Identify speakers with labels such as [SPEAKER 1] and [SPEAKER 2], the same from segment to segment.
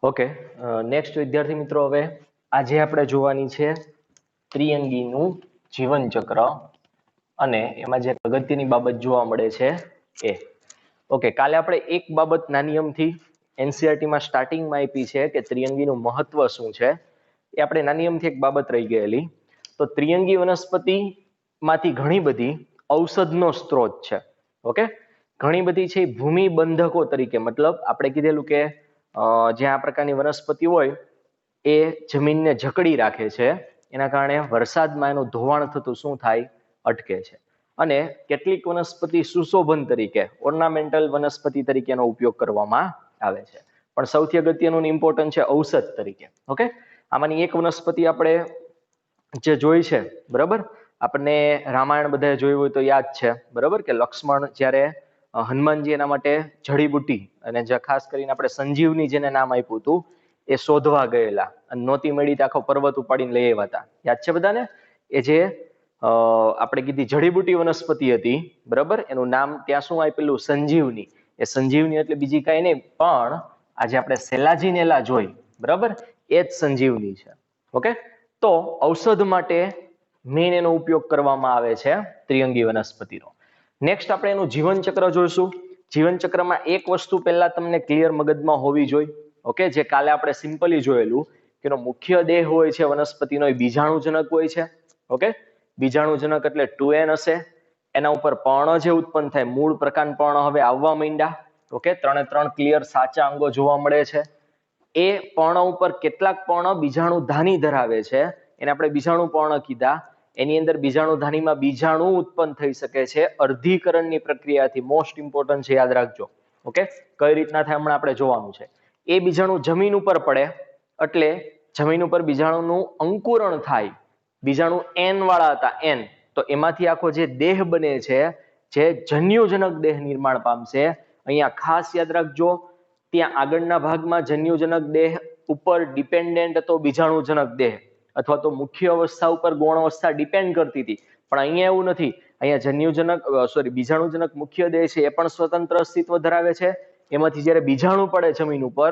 [SPEAKER 1] Okay, next વિદ્યાર્થી મિત્રો, હવે આજે આપણે જોવાની છે ત્રિઅંગીનું જીવન ચક્ર અને એમાં જે અગત્યની બાબત જોવા મળે છે એ. ઓકે, કાલે આપણે એક બાબત નાની અમથી એનસીઆરટીમાં સ્ટાર્ટિંગમાં આપી છે કે ત્રિઅંગીનું મહત્વ શું છે. એ આપણે નાની અમથી એક બાબત રહી ગયેલી. તો ત્રિઅંગી વનસ્પતિમાંથી ઘણી બધી ઔષધનો સ્ત્રોત છે. ઓકે, ઘણી બધી છે ભૂમિ બંધકો તરીકે, મતલબ આપણે કીધેલું કે જ્યાં આ પ્રકારની વનસ્પતિ હોય એ જમીનને જકડી રાખે છે, એના કારણે વરસાદમાં એનું ધોવાણ થતું શું થાય, અટકે છે. અને કેટલીક વનસ્પતિ સુશોભન તરીકે, ઓર્નામેન્ટલ વનસ્પતિ તરીકે એનો ઉપયોગ કરવામાં આવે છે. પણ સૌથી અગત્યનું ઇમ્પોર્ટન્ટ છે ઔષધ તરીકે. ઓકે, આમાંની એક વનસ્પતિ આપણે જે જોઈ છે, બરાબર, આપણને રામાયણ બધાએ જોયું હોય તો યાદ છે, બરાબર, કે લક્ષ્મણ જ્યારે હનુમાનજી એના માટે જડીબુટ્ટી અને જે ખાસ કરીને આપણે સંજીવની જેને નામ આપ્યું હતું એ શોધવા ગયેલા અને નહોતી મળી તો આખો પર્વત ઉપાડીને લઈ આવ્યા હતા. યાદ છે બધાને? એ જે આપણે કીધી જડીબુટ્ટી વનસ્પતિ હતી, બરાબર, એનું નામ ત્યાં શું આપેલું, સંજીવની. એ સંજીવની એટલે બીજી કાંઈ નહીં, પણ આજે આપણે સેલાજીનેલા જોઈ, બરાબર, એ જ સંજીવની છે. ઓકે, તો ઔષધ માટે મેઇન એનો ઉપયોગ કરવામાં આવે છે ત્રિઅંગી વનસ્પતિનો. નેક્સ્ટ આપણે એનું જીવન ચક્ર જોઈશું. જીવન ચક્રમાં એક વસ્તુ પહેલા તમને ક્લિયર મગજમાં હોવી જોઈએ. ઓકે, જે કાલે આપણે સિમ્પલી જોયેલું કે એનો મુખ્ય દેહ હોય છે વનસ્પતિનો એ બીજાણુજનક હોય છે. ઓકે, બીજાણુજનક એટલે 2n હશે. એના ઉપર પર્ણ જે ઉત્પન્ન થાય, મૂળ પ્રકાંડ પર્ણ હવે આવવા માંડ્યા. ઓકે, 3 ક્લિયર સાચા અંગો જોવા મળે છે. એ પર્ણ ઉપર કેટલાક પર્ણ બીજાણુધાની ધરાવે છે, એને આપણે બીજાણુ પર્ણ કીધા. એની અંદર બીજાણુધાનીમાં બીજાણુ ઉત્પન્ન થઈ શકે છે અર્ધીકરણની પ્રક્રિયાથી. મોસ્ટ ઇમ્પોર્ટન્ટ છે, યાદ રાખજો. ઓકે, કઈ રીતના થાય હમણાં આપણે જોવાનું છે. એ બીજાણુ જમીન ઉપર પડે એટલે જમીન ઉપર બીજાણુનું અંકુરણ થાય. બીજાણુ n વાળા હતા, n, તો એમાંથી આખો જે દેહ બને છે, જે જન્યુજનક દેહ નિર્માણ પામશે. અહીંયા ખાસ યાદ રાખજો, ત્યાં આગળના ભાગમાં જન્યુજનક દેહ ઉપર ડિપેન્ડન્ટ હતો બીજાણુજનક દેહ, અથવા તો મુખ્ય અવસ્થા ઉપર ગૌણ અવસ્થા ડિપેન્ડ કરતી હતી. પણ અહીંયા એવું નથી. અહીંયા બીજાણુજનક મુખ્ય દેહ છે એ પણ સ્વતંત્ર અસ્તિત્વ ધરાવે છે. એમાંથી જ્યારે બીજાણુ પડે જમીન ઉપર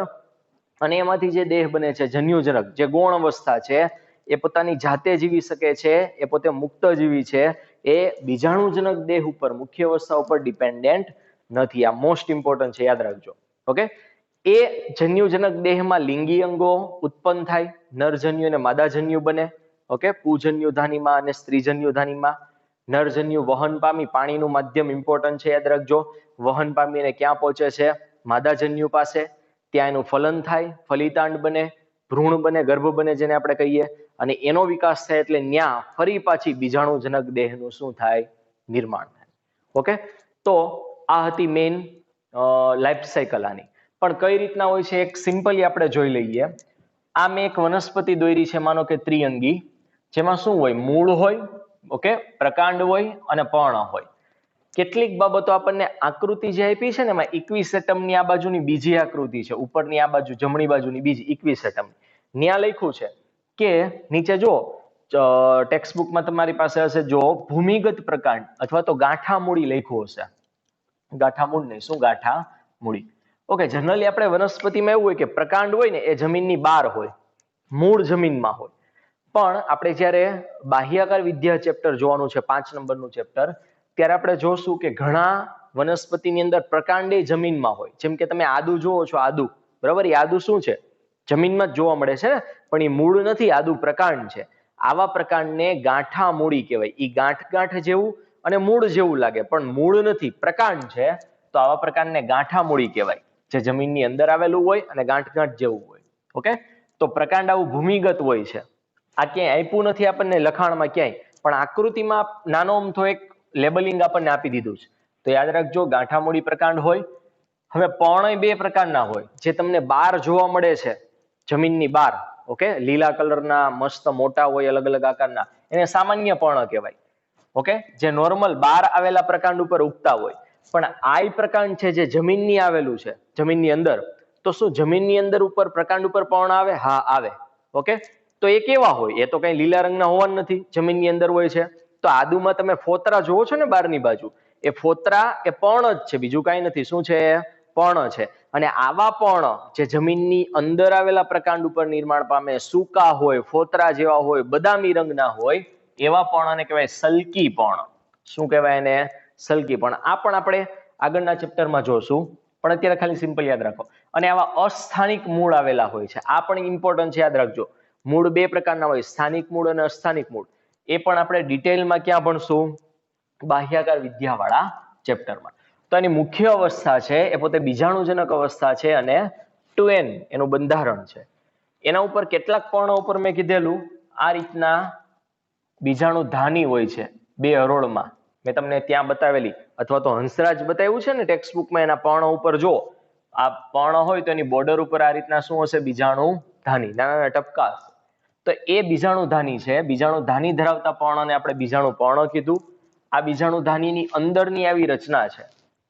[SPEAKER 1] અને એમાંથી જે દેહ બને છે જન્યુજનક, જે ગૌણ અવસ્થા છે, એ પોતાની જાતે જીવી શકે છે, એ પોતે મુક્ત જીવી છે. એ બીજાણુજનક દેહ ઉપર, મુખ્ય અવસ્થા ઉપર ડિપેન્ડન્ટ નથી. આ મોસ્ટ ઇમ્પોર્ટન્ટ છે, યાદ રાખજો. ઓકે, એ જન્યુજનક દેહમાં લિંગી અંગો ઉત્પન્ન થાય, નરજન્યુ અને માદાજન્યુ બને. ઓકે, પુજન્યુધાનીમાં અને સ્ત્રીજન્યુધાનીમાં. નરજન્યુ વહન પામી, પાણીનું માધ્યમ ઇમ્પોર્ટન્ટ છે, યાદ રાખજો. વહન પામીને ક્યાં પહોંચે છે, માદાજન્યુ પાસે. ત્યાં એનું ફલન થાય, ફલિતાંડ બને, ભ્રૂણ બને, ગર્ભ બને જેને આપણે કહીએ. અને એનો વિકાસ થાય એટલે ન્યા ફરી પાછી બીજાણુજનક દેહનું શું થાય, નિર્માણ થાય. ઓકે, તો આ હતી મેઇન લાઈફ સાયકલ આની. પણ કઈ રીતના હોય છે એક સિમ્પલી આપણે જોઈ લઈએ. આ મેં એક વનસ્પતિ દોરી છે, માનો કે ત્રિઅંગી, જેમાં શું હોય, મૂળ હોય, ઓકે, પ્રકાંડ હોય અને પર્ણ હોય. કેટલીક બાબતો આપણને આકૃતિ જે આપી છે ને, એમાં ઇક્વિસેટમની આ બાજુની બીજી આકૃતિ છે, ઉપરની આ બાજુ જમણી બાજુની બીજી ઇક્વિસેટમ. ત્યાં લખ્યું છે કે નીચે જો ટેક્સ્ટબુકમાં તમારી પાસે હશે, જો ભૂમિગત પ્રકાંડ અથવા તો ગાંઠામૂળી લખ્યું હશે. ગાંઠામૂળ નહીં, શું ગાંઠામૂળી. ઓકે, જનરલી આપણે વનસ્પતિમાં એવું હોય કે પ્રકાંડ હોય ને એ જમીનની બહાર હોય, મૂળ જમીનમાં હોય. પણ આપણે જ્યારે બાહ્યાકાર વિદ્યા ચેપ્ટર જોવાનું છે, 5 નંબરનું ચેપ્ટર, ત્યારે આપણે જોશું કે ઘણા વનસ્પતિની અંદર પ્રકાંડ જમીનમાં હોય. જેમ કે તમે આદુ જોવો છો, આદુ, બરાબર, એ આદુ શું છે, જમીનમાં જ જોવા મળે છે ને, પણ એ મૂળ નથી, આદુ પ્રકાંડ છે. આવા પ્રકાંડને ગાંઠામૂળી કહેવાય. એ ગાંઠ જેવું અને મૂળ જેવું લાગે, પણ મૂળ નથી, પ્રકાંડ છે. તો આવા પ્રકારને ગાંઠામૂળી કહેવાય, જે જમીનની અંદર આવેલું હોય અને ગાંઠ જેવું હોય. ઓકે, તો પ્રકાંડ આવું ભૂમિગત હોય છે. આ ક્યાંય આપ્યું નથી આપણને લખાણમાં ક્યાંય, પણ આકૃતિમાં નાનો અમથો એક લેબલિંગ આપણને આપી દીધું છે. તો યાદ રાખજો, ગાંઠામૂળી પ્રકાંડ હોય. હવે પર્ણ 2 પ્રકારના હોય, જે તમને બહાર જોવા મળે છે, જમીનની બહાર. ઓકે, લીલા કલરના મસ્ત મોટા હોય, અલગ અલગ આકારના, એને સામાન્ય પર્ણ કહેવાય. ઓકે, જે નોર્મલ બહાર આવેલા પ્રકાંડ ઉપર ઉગતા હોય. પણ આ પ્રકાંડ છે જે જમીનની આવેલું છે, જમીનની અંદર. તો શું જમીનની અંદર ઉપર પ્રકાંડ ઉપર પર્ણ આવે? હા, આવે. ઓકે, તો એ કેવા હોય? એ તો કઈ લીલા રંગના હોવાના નથી, જમીનની અંદર હોય છે. તો આદુમાં તમે ફોતરા જોવો છો ને બહારની બાજુ, એ ફોતરા એ પર્ણ જ છે, બીજું કાંઈ નથી. શું છે? પર્ણ છે અને આવા પર્ણ જે જમીનની અંદર આવેલા પ્રકાંડ ઉપર નિર્માણ પામે, સૂકા હોય, ફોતરા જેવા હોય, બદામી રંગના હોય, એવા પર્ણને કહેવાય સલ્કી પર્ણ. શું કહેવાય એને? સલ્કી પર્ણ. આ પણ આપણે આગળના ચેપ્ટરમાં જોશું, પણ અત્યારે ખાલી સિમ્પલ યાદ રાખો. અને આવા અસ્થાનિક મૂળ આવેલા હોય છે, આ પણ ઇમ્પોર્ટન્ટ છે, યાદ રાખજો. મૂળ બે પ્રકારના હોય, સ્થાનિક મૂળ અને અસ્થાનિક મૂળ. એ પણ આપણે ડિટેલમાં ક્યાં ભણશું? બાહ્યાકાર વિદ્યાવાળા ચેપ્ટરમાં. તો એની મુખ્ય અવસ્થા છે એ પોતે બીજાણુજનક અવસ્થા છે અને 2n એનું બંધારણ છે. એના ઉપર કેટલાક પર્ણો ઉપર મેં કીધેલું આ રીતના બીજાણુ ધાની હોય છે બે હરોળમાં. મેં તમને ત્યાં બતાવેલી, અથવા તો હંસરાજ બતાવ્યું છે ને ટેક્સ્ટબુકમાં, એના પર્ણો ઉપર જો આ પર્ણ હોય તો એની બોર્ડર ઉપર આ રીતના શું હશે? બીજાણુ ધાની, નાના નાના ટપકા હશે. તો એ બીજાણુ ધાની છે. બીજાણુ ધાની ધરાવતા પર્ણને આપણે બીજાણુ પર્ણ કીધું. આ બીજાણુ ધાનીની અંદરની આવી રચના છે.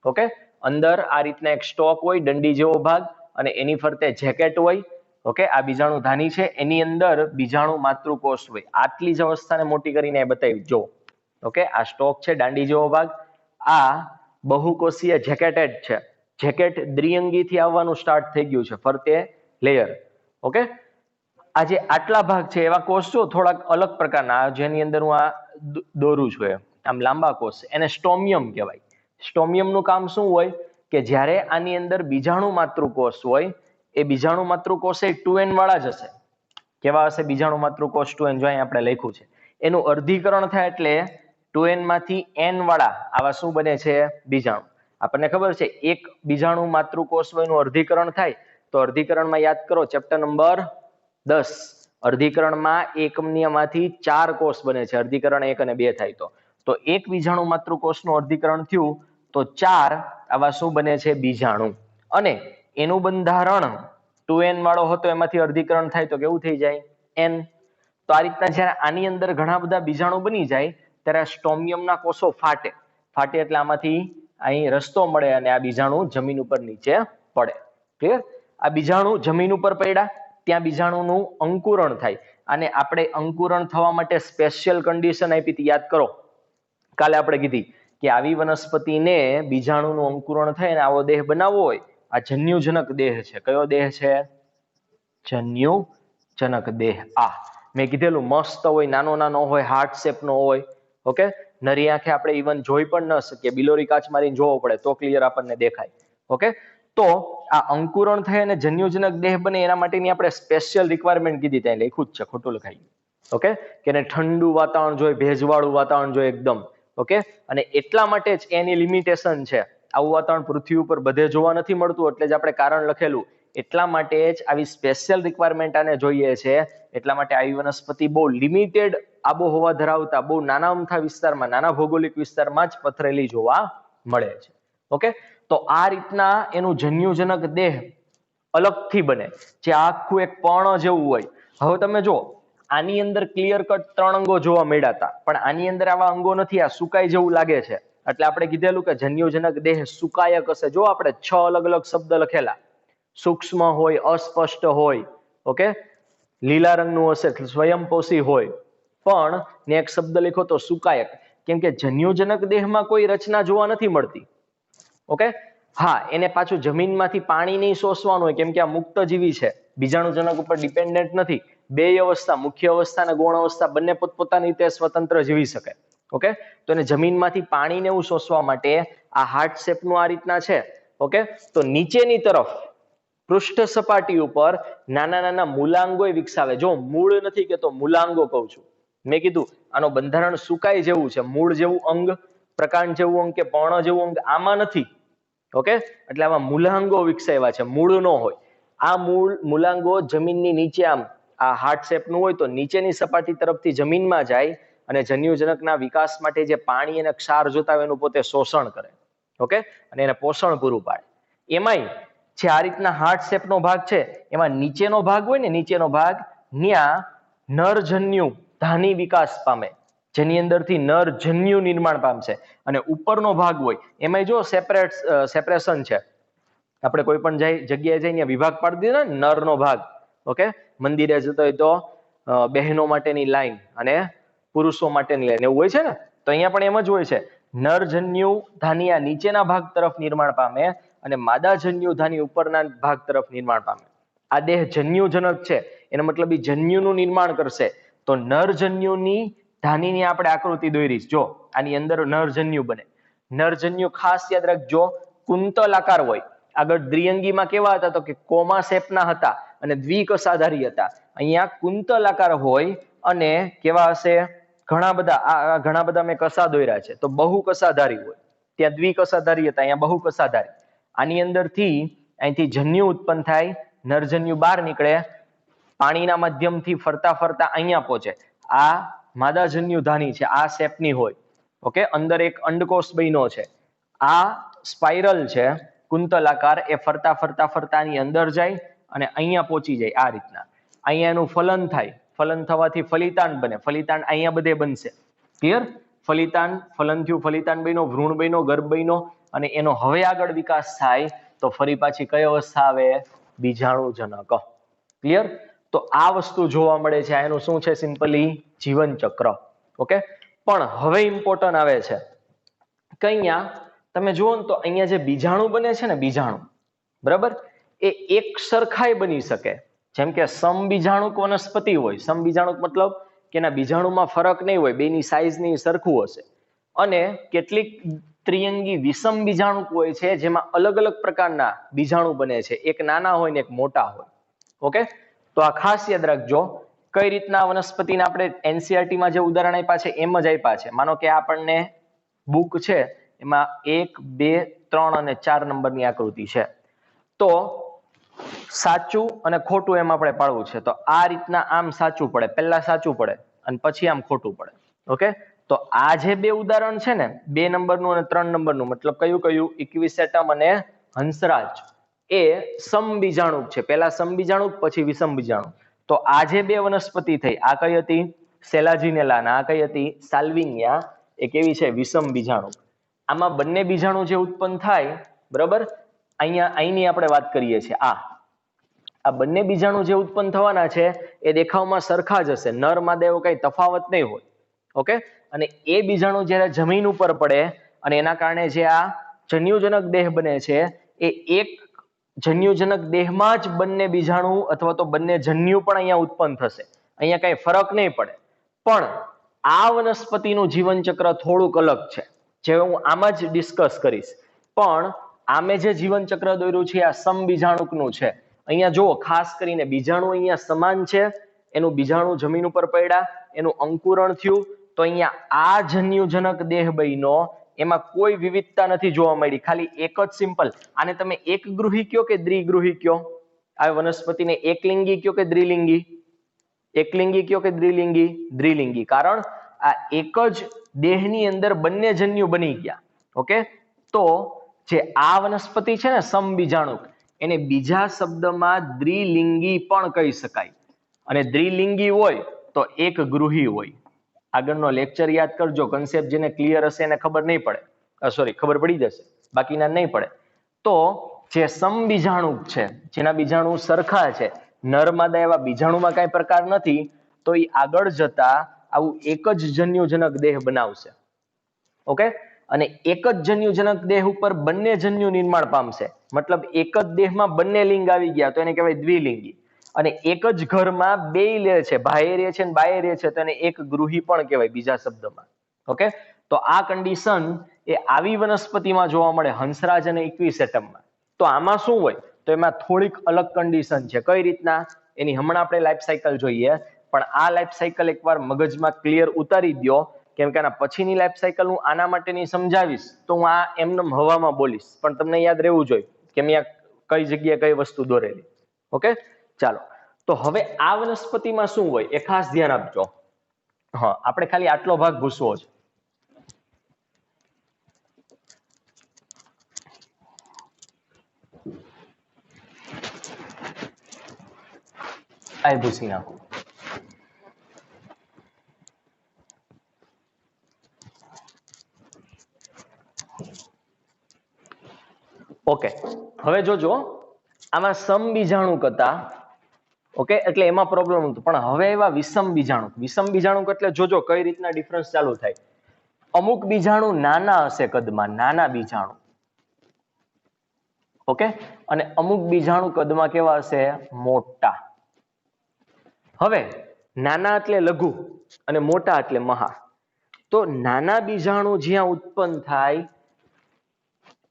[SPEAKER 1] ઓકે, અંદર આ રીતના એક સ્ટોક હોય, દંડી જેવો ભાગ, અને એની ફરતે જેકેટ હોય. ઓકે, આ બીજાણુ ધાની છે, એની અંદર બીજાણુ માતૃકોષ હોય. આટલી જ અવસ્થાને મોટી કરીને બતાવી જો. ઓકે, આ સ્ટોક છે, દાંડી જેવો ભાગ. આ બહુકોષીય જેકેટેડ છે. જેકેટ દ્વિઅંગીથી આવવાનું સ્ટાર્ટ થઈ ગયું છે, ફરતે લેયર. ઓકે, આ જે આટલા ભાગ છે એવા કોષ જો થોડાક અલગ પ્રકારના, જેની અંદર હું આ દોરું છું આમ લાંબા કોષ, એને સ્ટોમિયમ કહેવાય. સ્ટોમિયમનું કામ શું હોય કે જ્યારે આની અંદર બીજાણુ માતૃકોષ હોય, એ બીજાણુ માતૃકોષ એ 2n વાળા જ હશે. કેવા હશે બીજાણુ માતૃકોષ? 2n. જો અહીં આપણે લખ્યું છે, એનું અર્ધીકરણ થાય એટલે 2n માંથી n વાળા આવા શું બને છે? બીજાણુ. આપણને ખબર છે એક બીજાણુ માતૃકોષ એનું અર્ધીકરણ થાય તો અર્ધીકરણમાં યાદ કરો ચેપ્ટર નંબર 10, અર્ધીકરણમાં એકમમાંથી 4 કોષ બને છે. અર્ધીકરણ 1 અને 2 થાય તો એક બીજાણુ માતૃકોષનું અર્ધીકરણ થયું તો 4 આવા શું બને છે? બીજાણુ. અને એનું બંધારણ 2n વાળો હતો, એમાંથી અર્ધીકરણ થાય તો કેવું થઈ જાય? n. તો આ રીતના જ્યારે આની અંદર ઘણા બધા બીજાણુ બની જાય ત્યારે સ્ટોમિયમના કોષો ફાટે. ફાટે એટલે આમાંથી અહીં રસ્તો મળે અને આ બીજાણુ જમીન ઉપર નીચે પડે. ક્લિયર? આ બીજાણુ જમીન ઉપર પડ્યા, ત્યાં બીજાણુનું અંકુરણ થાય. અને આપણે અંકુરણ થવા માટે સ્પેશિયલ કન્ડિશન આપી હતી, યાદ કરો. કાલે આપણે કીધી કે આવી વનસ્પતિને બીજાણુનું અંકુરણ થાય અને આવો દેહ બનાવવો હોય, આ જન્યુજનક દેહ છે. કયો દેહ છે? જન્યુજનક દેહ. આ મેં કીધેલું મસ્ત હોય, નાનો નાનો હોય, હાર્ટ શેપનો હોય. ઓકે, નરી આંખે આપણે ઇવન જોઈ પણ ન શકીએ, બિલોરી કાચ મારીને જોવો પડે તો ક્લિયર આપણને દેખાય. ઓકે, તો આ અંકુરણ થાય અને જન્યુજનક દેહ બને એના માટેની આપણે સ્પેશિયલ રિક્વાયરમેન્ટ કીધી, ત્યાં લખ્યું જ છે, ખોટું લખાઈ. ઓકે, કે એને ઠંડુ વાતાવરણ જોઈએ, ભેજવાળું વાતાવરણ જોઈએ એકદમ. ઓકે, અને એટલા માટે જ એની લિમિટેશન છે. આવું વાતાવરણ પૃથ્વી ઉપર બધે જોવા નથી મળતું, એટલે જ આપણે કારણ લખેલું. એટલા માટે જ આવી સ્પેશિયલ રિક્વાયરમેન્ટ આને જોઈએ છે. એટલા માટે આવી વનસ્પતિ બહુ લિમિટેડ આબોહવા ધરાવતા, બહુ નાના અમથા વિસ્તારમાં, નાના ભૌગોલિક વિસ્તારમાં જ પથરેલી જોવા મળે છે. ઓકે, તો આ રીતના એનું જન્યુજનક દેહ અલગથી બને, જે આખું એક પર્ણ જેવું હોય. હવે તમે જો આની અંદર ક્લિયર કટ 3 અંગો જોવા મળ્યા હતા, પણ આની અંદર આવા અંગો નથી, આ સુકાઈ જેવું લાગે છે. એટલે આપણે કીધેલું કે જન્યુજનક દેહ સુકાયક હશે. જો આપણે 6 અલગ અલગ શબ્દ લખેલા, સૂક્ષ્મ હોય, અસ્પષ્ટ હોય, ઓકે, લીલા રંગનું હશે, સ્વયંપોષી હોય, પણ ને એક શબ્દ લખો તો સુકાયક. કેમ કે જન્યુજનક દેહમાં કોઈ રચના જોવા નથી મળતી. ઓકે, હા, એને પાછું જમીનમાંથી પાણી નહીં શોષવાનું હોય, કેમ કે આ મુક્તજીવી છે, બીજાણુજનક ઉપર ડિપેન્ડન્ટ નથી. બે અવસ્થા, મુખ્ય અવસ્થા અને ગૌણ અવસ્થા, બંને પોતપોતાની રીતે સ્વતંત્ર જીવી શકે. ઓકે, તો એને જમીનમાંથી પાણીને એવું શોષવા માટે આ હાર્ટ શેપનું આ રીતના છે. ઓકે, તો નીચેની તરફ પૃષ્ઠ સપાટી ઉપર નાના નાના મૂલાંગો વિકસાવે. જો મૂળ નથી કહેતો, મૂલાંગો કહું છું. મેં કીધું આનો બંધારણ સુકાય જેવું છે, મૂળ જેવું અંગ, પ્રકાંડ જેવું અંગ કે પર્ણ જેવું અંગ આમાં નથી. ઓકે, એટલે આમાં મૂલાંગો વિકસાવ્યા છે, મૂળ નો હોય. આ મૂલાંગો જમીનની નીચે આમ આ હાર્ટ શેપનું હોય તો નીચેની સપાટી તરફથી જમીનમાં જાય અને જન્યુજનકના વિકાસ માટે જે પાણી અને ક્ષાર જોતા હોય એનું પોતે શોષણ કરે. ઓકે, અને એને પોષણ પૂરું પાડે. એમાંય જે આ રીતના હાર્ટ શેપનો ભાગ છે એમાં નીચેનો ભાગ હોય ને, નીચેનો ભાગ, ત્યાં નરજન્યુ ધાની વિકાસ પામે, જેની અંદરથી નરજન્યુ નિર્માણ પામશે. અને ઉપરનો ભાગ હોય એમાં જો સેપરેશન છે. આપણે કોઈ પણ જગ્યાએ જઈને વિભાગ પાડી દીધો ને, નરનો ભાગ. ઓકે, મંદિરે જતો હોય તો બહેનો માટેની લાઈન અને પુરુષો માટેની લાઈન એવું હોય છે ને, તો અહીંયા પણ એમ જ હોય છે. નરજન્યુ ધાનિયા નીચેના ભાગ તરફ નિર્માણ પામે અને માદા જન્યુધાની ઉપરના ભાગ તરફ નિર્માણ પામે. આ દેહ જન્યુજનક છે, એનો મતલબ એ જન્યુનું નિર્માણ કરશે. તો નરજન્યુની ધાનીની આપણે આકૃતિ દોરીશ. જો આની અંદર નરજન્યુ બને. નરજન્યુ ખાસ યાદ રાખજો, કુંતલાકાર હોય. આગળ દ્વિઅંગીમાં કેવા હતા? તો કે કોમા શેપના હતા અને દ્વિકસાધારી હતા. અહીંયા કુંતલાકાર હોય અને કેવા હશે? ઘણા બધા મેં કસા દોર્યા છે, તો બહુ કસાધારી હોય. ત્યાં દ્વિકસાધારી હતા, અહીંયા બહુ કસાધારી. આની અંદરથી અહીંથી જન્યુ ઉત્પન્ન થાય, નરજન્યુ બહાર નીકળે, પાણીના માધ્યમથી ફરતા ફરતા અહીંયા પહોંચે. આ માદા જન્યુધાની છે, આ શેપની હોય. ઓકે, અંદર એક અંડકોષ બન્યો છે. આ સ્પાઇરલ છે, કુંતલાકાર, એ ફરતા ફરતા ફરતાની અંદર જાય અને અહીંયા પહોંચી જાય. આ રીતના અહીંયા એનું ફલન થાય. ફલન થવાથી ફલિતાંડ બને. ફલિતાંડ અહીંયા બધે બનશે. ક્લિયર? ફલિતાંડ, ફલન થયું, ફલિતાંડ બન્યો, ભ્રૂણ બન્યો, ગર્ભ બન્યો, અને એનો હવે આગળ વિકાસ થાય તો ફરી પાછી કઈ અવસ્થા આવે? બીજાણુજનક. ક્લિયર? તો આ વસ્તુ જોવા મળે છે. એનું શું છે? સિમ્પલી જીવન ચક્ર. ઓકે, પણ હવે ઇમ્પોર્ટન્ટ આવે છે કે અહીંયા તમે જુઓ ને તો અહીંયા જે બીજાણુ બને છે ને, બીજાણુ, બરાબર, એ એક સરખાઈ બની શકે. જેમ કે સમબીજાણુક વનસ્પતિ હોય. સમબીજાણુક મતલબ કે એના બીજાણુમાં ફરક નહીં હોય, બેની સાઈઝ ની સરખું હશે. અને કેટલીક ત્રિઅંગી વિષમ બીજાણુક હોય છે, જેમાં અલગ અલગ પ્રકારના બીજાણુ બને છે. એક નાના હોય ને એક મોટા હોય. ઓકે, તો આ ખાસ યાદ રાખજો. કઈ રીતના વનસ્પતિના આપણે એનસીઆરટીમાં જે ઉદાહરણ આપ્યા છે એમ જ આપ્યા છે. માનો કે આપણને બુક છે, એમાં 1, 2, 3 અને 4 નંબરની આકૃતિ છે. તો સાચું અને ખોટું એમ આપણે પાડવું છે. તો આ રીતના આમ સાચું પડે, પહેલા સાચું પડે અને પછી આમ ખોટું પડે. ઓકે, તો આ જે બે ઉદાહરણ છે ને, 2 નંબરનું અને 3 નંબરનું, મતલબ કયું કયું? ઇક્વિસેટમ અને હંસરાજ, એ સમબીજાણુક છે. પહેલા સમબીજાણુક, પછી વિષમ બીજાણુક. તો આ જે બે વનસ્પતિ થઈ, આ કઈ હતી? સેલાજીનેલા. આ કઈ હતી? સાલ્વિનિયા. એ કેવી છે? વિષમ બીજાણુક. આમાં બંને બીજાણુ જે ઉત્પન્ન થાય, બરાબર, અહીંની આપણે વાત કરીએ છીએ. આ બંને બીજાણુ જે ઉત્પન્ન થવાના છે એ દેખાવમાં સરખા જ હશે. નર માદા એવો કઈ તફાવત નહીં હોય. ઓકે, અને એ બીજાણુ જ્યારે જમીન ઉપર પડે અને એના કારણે જે આ જન્યુજનક દેહ બને છે, એ એક જન્યુજનક દેહમાં જ બંને બીજાણુ અથવા તો બંને જન્યુ પણ અહીંયા ઉત્પન્ન થશે. અહીંયા કઈ ફરક નહીં પડે. પણ આ વનસ્પતિનું જીવન ચક્ર થોડુંક અલગ છે, જે હું આમાં જ ડિસ્કસ કરીશ. પણ આમે જે જીવન ચક્ર દોર્યું છે આ સમબીજાણુકનું છે. અહીંયા જુઓ, ખાસ કરીને બીજાણુ અહીંયા સમાન છે. એનું બીજાણુ જમીન ઉપર પડ્યા, એનું અંકુરણ થયું, તો અહીંયા આ જન્યુજનક દેહ બન્યો. એમાં કોઈ વિવિધતા નથી જોવા મળી. ખાલી એક જ સિમ્પલ. આને તમે એકગૃહી કયો કે દ્વિગૃહી કયો? આ વનસ્પતિને એકલિંગી કયો કે દ્વિલિંગી? એકલિંગી કયો કે દ્વિલિંગી? દ્વિલિંગી. કારણ આ એક જ દેહની અંદર બંને જન્યુ બની ગયા. ઓકે, તો જે આ વનસ્પતિ છે ને સમબીજાણુક, એને બીજા શબ્દમાં દ્વિલિંગી પણ કહી શકાય. અને દ્વિલિંગી હોય તો એક ગૃહી હોય. આગળનો લેક્ચર યાદ કરજો. કન્સેપ્ટ જેને ક્લિયર હશે એને ખબર નહીં પડે, સોરી, ખબર પડી જશે, બાકીના નહીં પડે. તો જે સમબીજાણુક છે, જેના બીજાણુ સરખા છે, નર માદા એવા બીજાણુમાં કઈ પ્રકાર નથી, તો એ આગળ જતા આવું એક જ જન્યુજનક દેહ બનાવશે. ઓકે, અને એક જ જન્યુજનક દેહ ઉપર બંને જન્યુ નિર્માણ પામશે. મતલબ એક જ દેહમાં બંને લિંગ આવી ગયા, તો એને કહેવાય દ્વિલિંગી. અને એક જ ઘરમાં બે લે છે, ભાઈ રહે છે અને બાઈ રહે છે, તો એને એક ગૃહી પણ કહેવાય બીજા શબ્દમાં. ઓકે, તો આ કન્ડિશન એ આવી વનસ્પતિમાં જોવા મળે, હંસરાજ અને ઇક્વિસેટમમાં. તો આમાં શું હોય? તો એમાં થોડીક અલગ કન્ડિશન છે. કઈ રીતના? એની હમણાં આપણે લાઈફ સાયકલ જોઈએ. પણ આ લાઈફ સાયકલ એકવાર મગજમાં ક્લિયર ઉતારી દો, કેમ કે આના પછીની લાઈફ સાયકલ હું આના માટેની સમજાવીશ તો હું આ એમને હવામાં બોલીશ, પણ તમને યાદ રહેવું જોઈએ કે મેં કઈ જગ્યાએ કઈ વસ્તુ દોરેલી. ઓકે, ચાલો. તો હવે આ વનસ્પતિમાં શું હોય એ ખાસ ધ્યાન આપજો. હા, આપણે ખાલી આટલો ભાગ ભૂસવો છે. આ ભૂસી નાખો. ઓકે, હવે જોજો, આમાં સમબીજાણુક હતા. ઓકે, એટલે એમાં પ્રોબ્લેમ હતો. પણ હવે એવા વિષમ બીજાણુક. વિષમ બીજાણુક એટલે જોજો કઈ રીતના ડિફરન્સ ચાલુ થાય. અમુક બીજાણુ નાના હશે કદમાં, નાના બીજાણુ. ઓકે, અને અમુક બીજાણુ કદમાં કેવા હશે? મોટા. હવે નાના એટલે લઘુ અને મોટા એટલે મહા. તો નાના બીજાણુ જ્યાં ઉત્પન્ન થાય,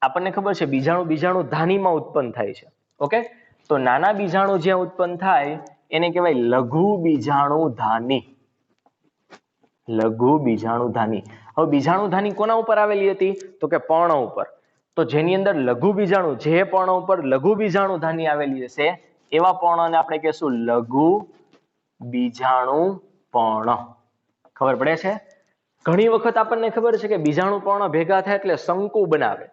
[SPEAKER 1] આપણને ખબર છે બીજાણુ ધાનીમાં ઉત્પન્ન થાય છે. ઓકે, તો નાના બીજાણુ જ્યાં ઉત્પન્ન થાય એને કહેવાય લઘુ બીજાણુ ધાની. લઘુ બીજાણુ ધાની. હવે બીજાણુ ધાની કોના ઉપર આવેલી હતી? તો કે પર્ણ ઉપર. તો જેની અંદર લઘુ બીજાણુ, જે પર્ણ ઉપર લઘુ બીજાણુ ધાની આવેલી હશે એવા પર્ણને આપણે કહેશું લઘુ બીજાણુ પર્ણ. ખબર પડે છે? ઘણી વખત આપણને ખબર છે કે બીજાણુ પર્ણ ભેગા થાય એટલે શંકુ બનાવે.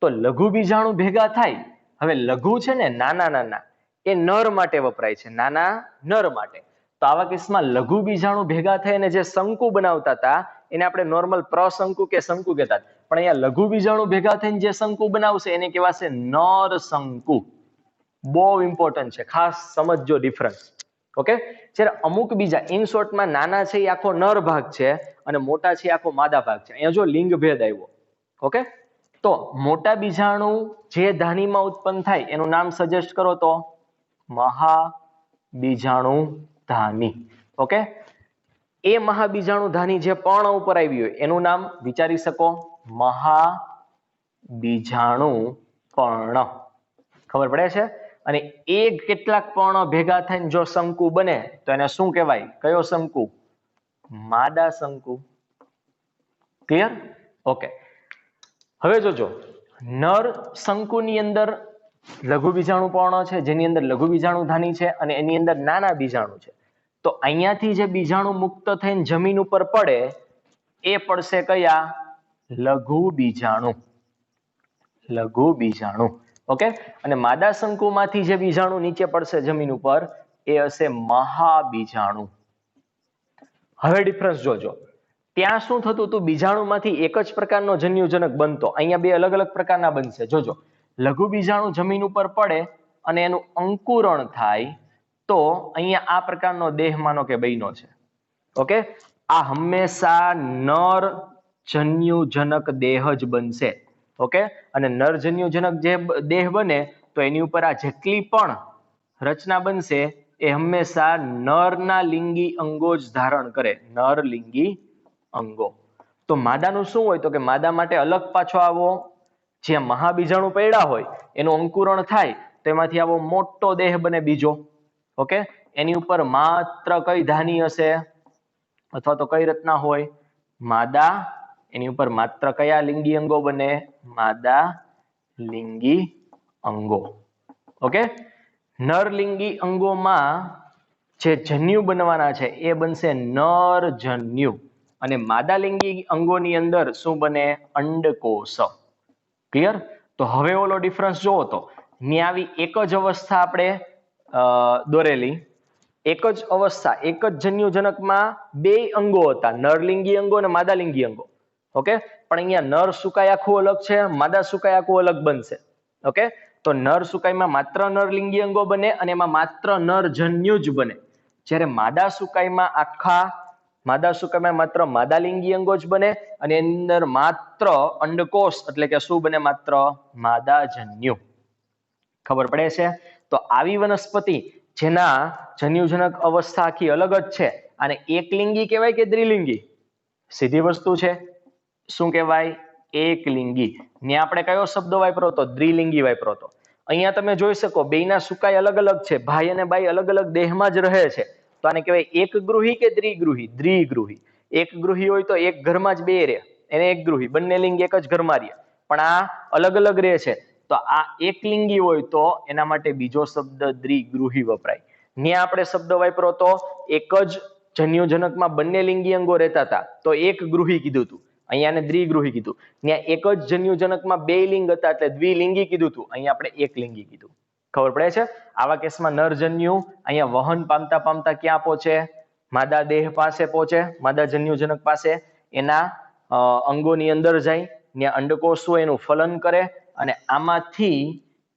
[SPEAKER 1] તો લઘુ બીજાણુ ભેગા થાય, હવે લઘુ છે ને નાના નાના, એ નર માટે વપરાય છે, નાના નર માટે. તો આવા કેસમાં લઘુ બીજાણુ ભેગા થઈને જે શંકુ બનાવતા હતા એને આપણે નોર્મલ પ્રશંકુ કે શંકુ કહેતા. પણ અહીંયા લઘુ બીજાણુ ભેગા થઈને જે શંકુ બનાવશે એને કહેવાશે નર શંકુ. બહુ ઇમ્પોર્ટન્ટ છે, ખાસ સમજજો ડિફરન્સ. ઓકે, જ્યારે અમુક બીજા ઇન શોર્ટમાં નાના છે એ આખો નર ભાગ છે અને મોટા છે આખો માદા ભાગ છે. અહીંયા જો લિંગ ભેદ આવ્યો. ઓકે, તો મોટા બીજાણુ જે ધાનીમાં ઉત્પન્ન થાય એનું નામ સજેસ્ટ કરો તો મહાબીજાણુ ધાની. ઓકે, એ મહાબીજાણુ ધાની જે પર્ણ ઉપર આવી હોય એનું નામ વિચારી શકો, મહાબીજાણુ પર્ણ. ખબર પડે છે? અને એ કેટલાક પર્ણ ભેગા થઈને જો શંકુ બને તો એને શું કહેવાય? કયો શંકુ? માદા શંકુ. ક્લિયર? ઓકે, હવે જોજો, નર શંકુની અંદર લઘુ બીજાણુ પર્ણ છે જેની અંદર લઘુ બીજાણુ ધાની છે અને એની અંદર નાના બીજાણુ છે. તો અહીંયાથી જે બીજાણુ મુક્ત થઈને જમીન ઉપર પડે એ પડશે કયા? લઘુ બીજાણુ. લઘુ બીજાણુ. ઓકે, અને માદા શંકુમાંથી જે બીજાણુ નીચે પડશે જમીન ઉપર એ હશે મહાબીજાણુ. હવે ડિફરન્સ જોજો. ત્યાં શું થતું હતું? બીજાણુમાંથી એક જ પ્રકારનો જન્યુજનક બનતો, અહીંયા બે અલગ અલગ પ્રકારના બનશે. જોજો, લઘુ બીજાણુ જમીન ઉપર પડે અને એનું અંકુરણ થાય તો અહીંયા આ પ્રકારનો દેહ માનો કે બન્યો છે. ઓકે, આ હંમેશા નર જન્યુજનક દેહ જ બનશે. ઓકે, અને નર જન્યુજનક જે દેહ બને તો એની ઉપર આ જેટલી પણ રચના બનશે એ હંમેશા નરના લિંગી અંગો જ ધારણ કરે. નર લિંગી અંગો. તો માદાનું શું હોય? તો કે માદા માટે અલગ પાછો આવો જ્યાં મહાબીજાણુ પડ્યા હોય એનું અંકુરણ થાય તો એમાંથી આવો મોટો દેહ બને બીજો. ઓકે, એની ઉપર માત્ર કઈ ધાની હશે અથવા તો કઈ રચના હોય? માદા. એની ઉપર માત્ર કયા લિંગી અંગો બને? માદા લિંગી અંગો. ઓકે, નરલિંગી અંગોમાં જે જન્યુ બનવાના છે એ બનશે નર જન્યુ અને માદા લિંગી અંગોની અંદર શું બને? અંડકોષ. ક્લિયર? તો હવે ઓલો ડિફરન્સ જોવો તો ત્યાં આવી એક જ અવસ્થા આપણે દોરેલી, એક જ અવસ્થા, એક જ જન્યુજનકમાં બે અંગો હતા, નરલિંગી અંગો અને માદાલિંગી અંગો. ઓકે, પણ અહીંયા નર સુકાઈ આખું અલગ છે, માદા સુકાઈ આખું અલગ બનશે. ઓકે, તો નર સુકાઈમાં માત્ર નરલિંગી અંગો બને અને એમાં માત્ર નર જન્યુ જ બને. જ્યારે માદા સુકાઈમાં માત્ર માદાલિંગી અંગો જ બને અને એની અંદર માત્ર અંડકોષ એટલે કે શું બને? માત્ર માદાજન્યુ. ખબર પડે છે? તો આવી વનસ્પતિ જેના જન્યુજનક અવસ્થા આખી અલગ જ છે અને એકલિંગી કહેવાય કે દ્વિલિંગી? સીધી વસ્તુ છે. શું કહેવાય? એકલિંગી. ને આપણે કયો શબ્દ વાપરો તો? દ્વિલિંગી વાપરો તો. અહીંયા તમે જોઈ શકો બેયના સુકાઈ અલગ અલગ છે, ભાઈ અને બાઈ અલગ અલગ દેહમાં જ રહે છે. તો આને કહેવાય એકગૃહી કે દ્વિગૃહી? દ્વિગૃહી. એકગૃહી હોય તો એક ઘરમાં જ બે રહે, એને એકગૃહી. બંને લિંગ એક જ ઘરમાં રહે, પણ આ અલગ અલગ રહે છે. તો આ એકલિંગી હોય તો એના માટે બીજો શબ્દ દ્વિગૃહી વપરાય. ત્યાં આપણે શબ્દ વાપરો તો એક જ જન્યુજનકમાં બંને લિંગી અંગો રહેતા હતા તો એકગૃહી કીધું હતું, અહીંયા દ્વિગૃહી કીધું. ત્યાં એક જ જન્યુજનકમાં બે લિંગ હતા એટલે દ્વિલિંગી કીધું હતું, અહીંયા આપણે એકલિંગી કીધું. ખબર પડે છે? આવા કેસમાં નરજન્યુ અહીંયા વહન પામતા પામતા ક્યાં પહોંચે? માદા દેહ પાસે પહોંચે, માદા જન્યુજનક પાસે. એના અંગોની અંદર જાય, ત્યાં અંડકોષ હોય એનું ફલન કરે અને આમાંથી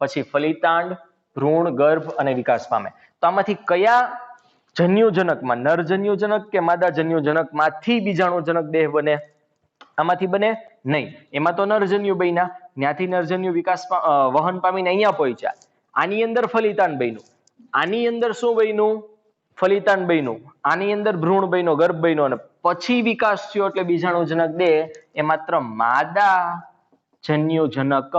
[SPEAKER 1] પછી ફલિતાંડ, ભ્રૂણ, ગર્ભ અને વિકાસ પામે. તો આમાંથી કયા જન્યુજનકમાં, નર જન્યુજનક કે માદા જન્યુજનક માંથી બીજાણુજનક દેહ બને? આમાંથી બને નહીં. એમાં તો નરજન્યુ બન્યા, ત્યાંથી નરજન્યુ વિકાસ વહન પામીને અહીંયા પહોંચ્યા. આની અંદર ફલિતાંડ બન્યું, આની અંદર શું બન્યું? ફલિતાંડ બન્યું, આની અંદર ભ્રૂણ બન્યો, ગર્ભ બન્યો, અને પછી વિકાસ થયો એટલે બીજાણુજનક દેહ એ માત્ર માદા જન્યુજનક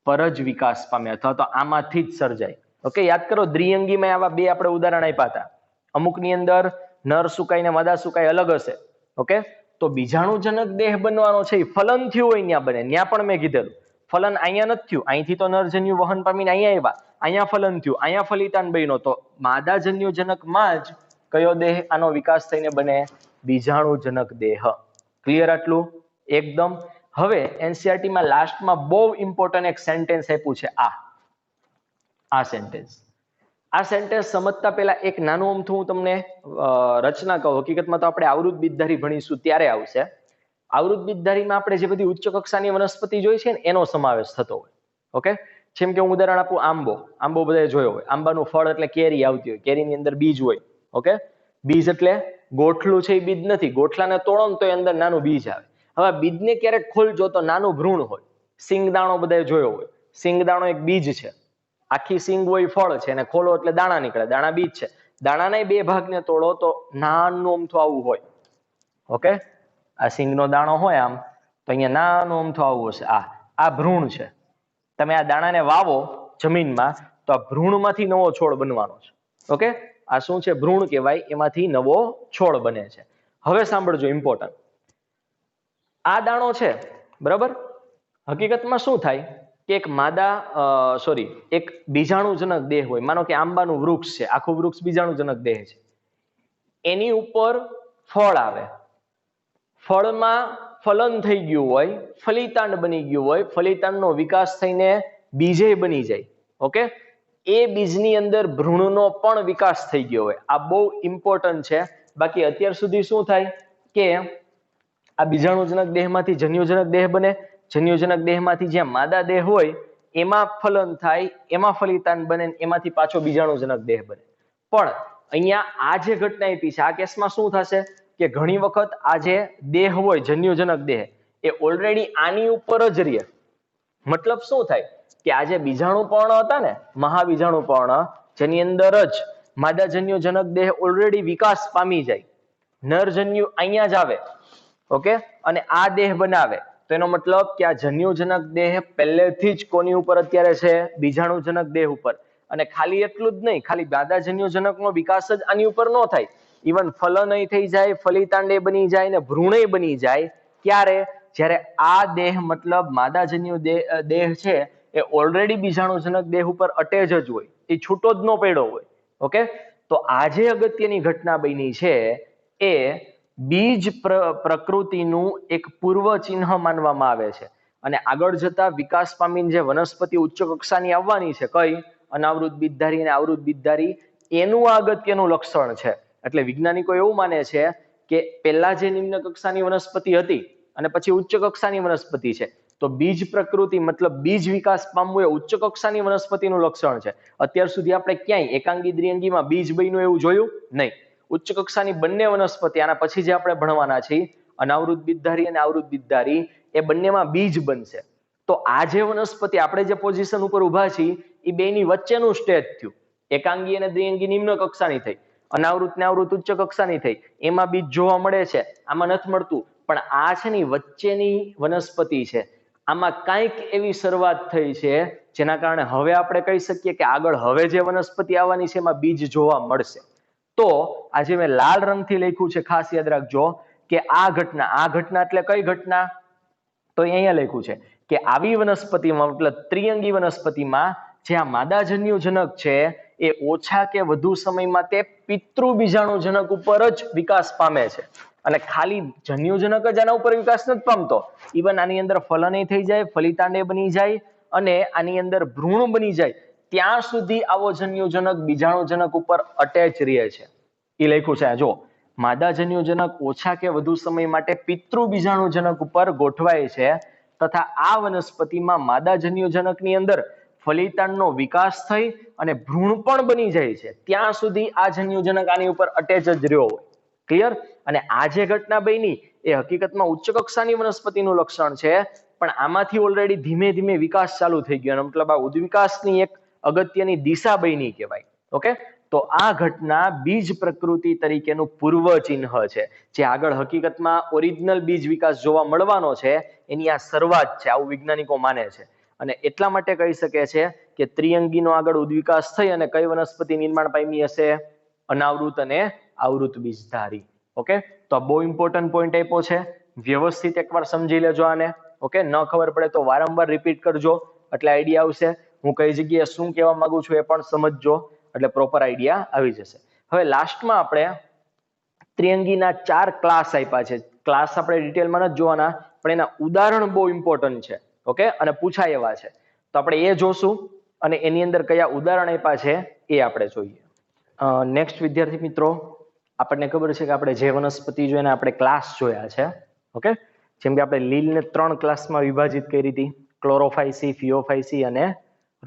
[SPEAKER 1] પર જ વિકાસ પામે અથવા તો આમાંથી જ સર્જાય. ઓકે, યાદ કરો દ્વિઅંગીમાં આવા બે આપણે ઉદાહરણ આપ્યા હતા. અમુકની અંદર નર સુકાઈ ને માદા સુકાઈ અલગ હશે. ઓકે, તો બીજાણુજનક દેહ બનવાનો છે એ ફલન થયું હોય ત્યાં બને. ત્યાં પણ મેં કીધેલું ફલન અહીંયા નથી થયું, અહીંથી તો નરજન્યુ વહન પામીને અહીંયા આવ્યા, અહીંયા ફલન થયું, અહીંયા ફલિતાંડ બન્યો, તો માદા જન્યુજનકમાં જ કયો દેહ આનો વિકાસ થઈને બને? બીજાણુજનક દેહ. ક્લિયર આટલું? એકદમ. હવે એનસીઈઆરટી માં લાસ્ટમાં બહુ ઇમ્પોર્ટન્ટ એક સેન્ટેન્સ આપ્યું છે, આ સેન્ટેન્સ. આ સેન્ટેન્સ સમજતા પહેલા એક નાનું અમથું હું તમને રચના કહું. હકીકતમાં તો આપણે આવૃત બીજધારી ભણીશું ત્યારે આવશે. આવૃત બીજધારીમાં આપણે જે બધી ઉચ્ચ કક્ષાની વનસ્પતિ જોઈ છે ને એનો સમાવેશ થતો હોય. ઓકે, જેમ કે હું ઉદાહરણ આપું, આંબો બધાએ જોયો હોય. આંબાનું ફળ એટલે કેરી આવતી હોય, કેરીની અંદર બીજ હોય. ઓકે, બીજ એટલે ગોઠલું છે એ બીજ નથી, ગોઠલાને તોડો ને તો એ અંદર નાનું બીજ આવે. હવે બીજને ક્યારેક ખોલજો તો નાનું ભ્રૂણ હોય. સિંગદાણો બધાએ જોયો હોય, સિંગદાણો એક બીજ છે. આખી સિંગ હોય ફળ છે, અને ખોલો એટલે દાણા નીકળે, દાણા બીજ છે. દાણાના બે ભાગને તોડો તો નાનું અમથું આવું હોય. ઓકે, આ સિંગનો દાણો હોય આમ, તો અહીંયા નાનું અમથું આવું હશે. આ ભ્રૂણ છે. તમે આ દાણાને વાવો જમીનમાં તો આ ભ્રૂણમાંથી નવો છોડ બનવાનો છે. ઓકે, આ શું છે? ભ્રૂણ કહેવાય. એમાંથી નવો છોડ બને છે. હવે સાંભળજો, ઇમ્પોર્ટન્ટ. આ દાણો છે બરાબર, હકીકતમાં શું થાય કે એક બીજાણુજનક દેહ હોય. માનો કે આંબાનું વૃક્ષ છે, આખું વૃક્ષ બીજાણુજનક દેહ છે. એની ઉપર ફળ આવે, ફળમાં ફલન થઈ ગયું હોય, ફલિતાંડ બની ગયું હોય, ફલિતાંડનો વિકાસ થઈને બીજે બની જાય. ઓકે, એ બીજની અંદર ભ્રૂણનો પણ વિકાસ થઈ ગયો હોય. આ બહુ ઇમ્પોર્ટન્ટ છે. બાકી અત્યાર સુધી શું થાય કે આ બીજાણુજનક દેહમાંથી જન્યુજનક દેહ બને, જન્યુજનક દેહમાંથી જ્યાં માદા દેહ હોય એમાં ફલન થાય, એમાં ફલિતાંડ બને, એમાંથી પાછો બીજાણુજનક દેહ બને. પણ અહીંયા આ જે ઘટના આપી છે, આ કેસમાં શું થશે કે ઘણી વખત આ જે દેહ હોય જન્યુજનક દેહ એ ઓલરેડી આની ઉપર જ રહે. મતલબ શું થાય કે આ જે બીજાણુપર્ણ હતા ને, મહાબીજાણુપર્ણ, જેની અંદર જ માદા જન્યુજનક દેહ ઓલરેડી વિકાસ પામી જાય, નરજન્યુ અહીંયા જ આવે. ઓકે, અને આ દેહ બનાવે, તો એનો મતલબ કે આ જન્યુજનક દેહ પહેલેથી જ કોની ઉપર અત્યારે છે? બીજાણુજનક દેહ ઉપર. અને ખાલી એટલું જ નહીં, ખાલી માદા જન્યુજનકનો વિકાસ જ આની ઉપર ન થાય, ઇવન ફલન થઈ જાય, ફલિતાંડે બની જાય ને ભ્રૂણે બની જાય. ક્યારે? જ્યારે આ દેહ મતલબ માદા જન્યુ દેહ છે એ ઓલરેડી બીજાણુજનક દેહ ઉપર અટેચ જ હોય, એ છૂટો જ ન પડ્યો હોય. ઓકે, તો આ જે અગત્યની ઘટના બની છે એ બીજ પ્રકૃતિનું એક પૂર્વ ચિહ્ન માનવામાં આવે છે. અને આગળ જતા વિકાસ પામીને જે વનસ્પતિ ઉચ્ચ કક્ષાની આવવાની છે, કઈ? અનાવૃત બીજધારી અને આવૃત બીજધારી, એનું આ અગત્યનું લક્ષણ છે. એટલે વૈજ્ઞાનિકો એવું માને છે કે પહેલા જે નિમ્ન કક્ષાની વનસ્પતિ હતી અને પછી ઉચ્ચ કક્ષાની વનસ્પતિ છે, તો બીજ પ્રકૃતિ મતલબ બીજ વિકાસ પામવું એ ઉચ્ચ કક્ષાની વનસ્પતિનું લક્ષણ છે. અત્યાર સુધી આપણે ક્યાંય એકાંગી દ્વિઅંગીમાં બીજ બન્યું એવું જોયું નહીં. ઉચ્ચ કક્ષાની બંને વનસ્પતિ, આના પછી જે આપણે ભણવાના છીએ અનાવૃત બીજધારી અને આવૃત બીજધારી, એ બંનેમાં બીજ બનશે. તો આ જે વનસ્પતિ આપણે જે પોઝિશન ઉપર ઉભા છીએ એ બેની વચ્ચેનું સ્ટેજ થયું. એકાંગી અને દ્વિઅંગી નિમ્ન કક્ષાની થઈ, અનાવૃત ને આવૃત ઉચ્ચ કક્ષાની થઈ. એમાં બીજ જોવા મળે છે, આમાં નથી મળતું. પણ આ છે ને વચ્ચેની વનસ્પતિ છે, આમાં કંઈક એવી શરૂઆત થઈ છે જેના કારણે હવે આપણે કહી શકીએ કે આગળ હવે જે વનસ્પતિ આવવાની છે એમાં બીજ જોવા મળશે. તો આજે મેં લાલ રંગથી લખ્યું છે, ખાસ યાદ રાખજો કે આ ઘટના એટલે કઈ ઘટના? તો અહીંયા લખ્યું છે કે આવી વનસ્પતિમાં મતલબ ત્રિઅંગી વનસ્પતિમાં જે આ માદા જન્યુજનક છે એ ઓછા કે વધુ સમયમાં તે પિતૃ બીજાણુજનક ઉપર જ વિકાસ પામે છે. અને ખાલી જન્યુજનક જ આના ઉપર વિકાસ નથી પામતો, ઇવન આની અંદર ફલન થઈ જાય, ફલિતાંડે બની જાય અને આની અંદર ભ્રૂણ બની જાય, ત્યાં સુધી આવો જન્યુજનક બીજાણુજનક ઉપર અટેચ રહે છે. એ લખ્યું છે જો, માદા જન્યુજનક ઓછા કે વધુ સમય માટે પિતૃ બીજાણુજનક ઉપર ગોઠવાય છે તથા આ વનસ્પતિમાં માદા જન્યુજનકની અંદર ફલિતાંડનો વિકાસ થઈ અને ભ્રૂણ પણ બની જાય છે, ત્યાં સુધી આ જન્યુજનક આની ઉપર અટેચ જ રહ્યો હોય. ક્લિયર? અને આ જે ઘટના બની એ હકીકતમાં ઉચ્ચ કક્ષાની વનસ્પતિનું લક્ષણ છે, પણ આમાંથી ઓલરેડી ધીમે ધીમે વિકાસ ચાલુ થઈ ગયો, મતલબ આ ઉદ્વિકાસની એક અગત્યની દિશા બની કહેવાય. ઓકે, તો આ ઘટના બીજ પ્રકૃતિ તરીકેનું પૂર્વ ચિહ્ન છે, જે આગળ હકીકતમાં ઓરિજિનલ બીજ વિકાસ જોવા મળવાનો છે એની આ શરૂઆત છે, આવું વૈજ્ઞાનિકો માને છે. અને એટલા માટે કહી શકે છે કે ત્રિઅંગીનો આગળ ઉદ્વિકાસ થઈ અને કઈ વનસ્પતિ નિર્માણ પામી હશે? અનાવૃત અને આવૃત બીજધારી. ઓકે, તો આ બહુ ઇમ્પોર્ટન્ટ પોઈન્ટ આપ્યો છે, વ્યવસ્થિત એકવાર સમજી લેજો આને. ઓકે, ન ખબર પડે તો વારંવાર રિપીટ કરજો એટલે આઈડિયા આવશે. હું કઈ જગ્યાએ શું કહેવા માંગુ છું એ પણ સમજજો એટલે પ્રોપર આઈડિયા આવી જશે. હવે લાસ્ટમાં આપણે ત્રિઅંગીના 4 ક્લાસ આપ્યા છે. ક્લાસ આપણે ડિટેલમાં નથી જોવાના, પણ એના ઉદાહરણ બહુ ઇમ્પોર્ટન્ટ છે. ઓકે, અને પૂછાય એવા છે, તો આપણે એ જોશું અને એની અંદર કયા ઉદાહરણ આપ્યા છે એ આપણે જોઈએ. નેક્સ્ટ વિદ્યાર્થી મિત્રો, આપણને ખબર છે કે આપણે જે વનસ્પતિ જોઈએ એને આપણે ક્લાસ જોયા છે. ઓકે, જેમ કે આપણે લીલને 3 ક્લાસમાં વિભાજિત કરી હતી, ક્લોરોફાઇસી, ફિયોફાઇસી અને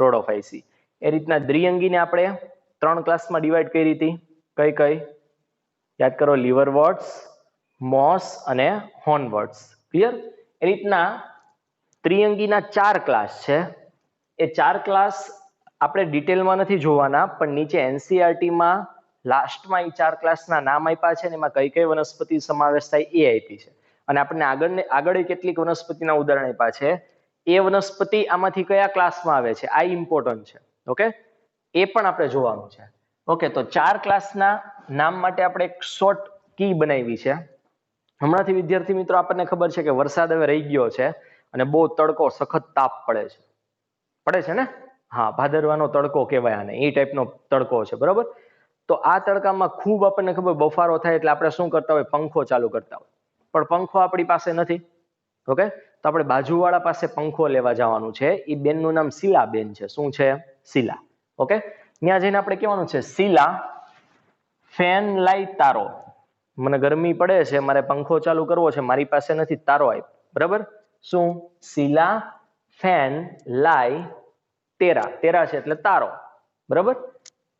[SPEAKER 1] રોડોફાઇસી. એ રીતના દ્વિઅંગીને આપણે 3 ક્લાસમાં ડિવાઈડ કરી હતી. કઈ કઈ યાદ કરો? લીવરવર્ટ્સ, મોસ અને હોર્નવર્ટ્સ. ક્લિયર? એ રીતના ત્રિઅંગીના 4 ક્લાસ છે. એ 4 ક્લાસ આપણે ડિટેલમાં નથી જોવાના, પણ નીચે એનસીઈઆરટીમાં લાસ્ટમાં એ 4 ક્લાસના નામ આપ્યા છે ને એમાં કઈ કઈ વનસ્પતિ સમાવેશ થાય એ આપી છે. અને આપણને આગળ કેટલીક વનસ્પતિના ઉદાહરણ આપ્યા છે, એ વનસ્પતિ આમાંથી કયા ક્લાસમાં આવે છે આ ઇમ્પોર્ટન્ટ છે. ઓકે, એ પણ આપણે જોવાનું છે. ઓકે, તો 4 ક્લાસના નામ માટે આપણે એક શોર્ટ કી બનાવી છે. હમણાંથી વિદ્યાર્થી મિત્રો આપણને ખબર છે કે વરસાદ હવે રહી ગયો છે અને બહુ તડકો, સખત તાપ પડે છે ને? હા, ભાદરવાનો તડકો કહેવાય આને, એ ટાઈપનો તડકો છે, બરોબર? તો આ તડકામાં ખૂબ આપણને ખબર બફારો થાય એટલે આપણે શું કરતા હોય? પંખો ચાલુ કરતા હોય. પણ પંખો આપણી પાસે નથી. ઓકે, તો આપણે બાજુવાળા પાસે પંખો લેવા જવાનું છે. એ બેનનું નામ શીલાબેન છે. શું છે? શીલા. ઓકે, ત્યાં જઈને આપણે કહેવાનું છે, શીલા ફેન લાઈ તારો. મને ગરમી પડે છે, મારે પંખો ચાલુ કરવો છે, મારી પાસે નથી, તારો આપ. બરાબર? શું? શીલા ફેન લાઈ તેરા. તેરા છે એટલે તારો. બરાબર?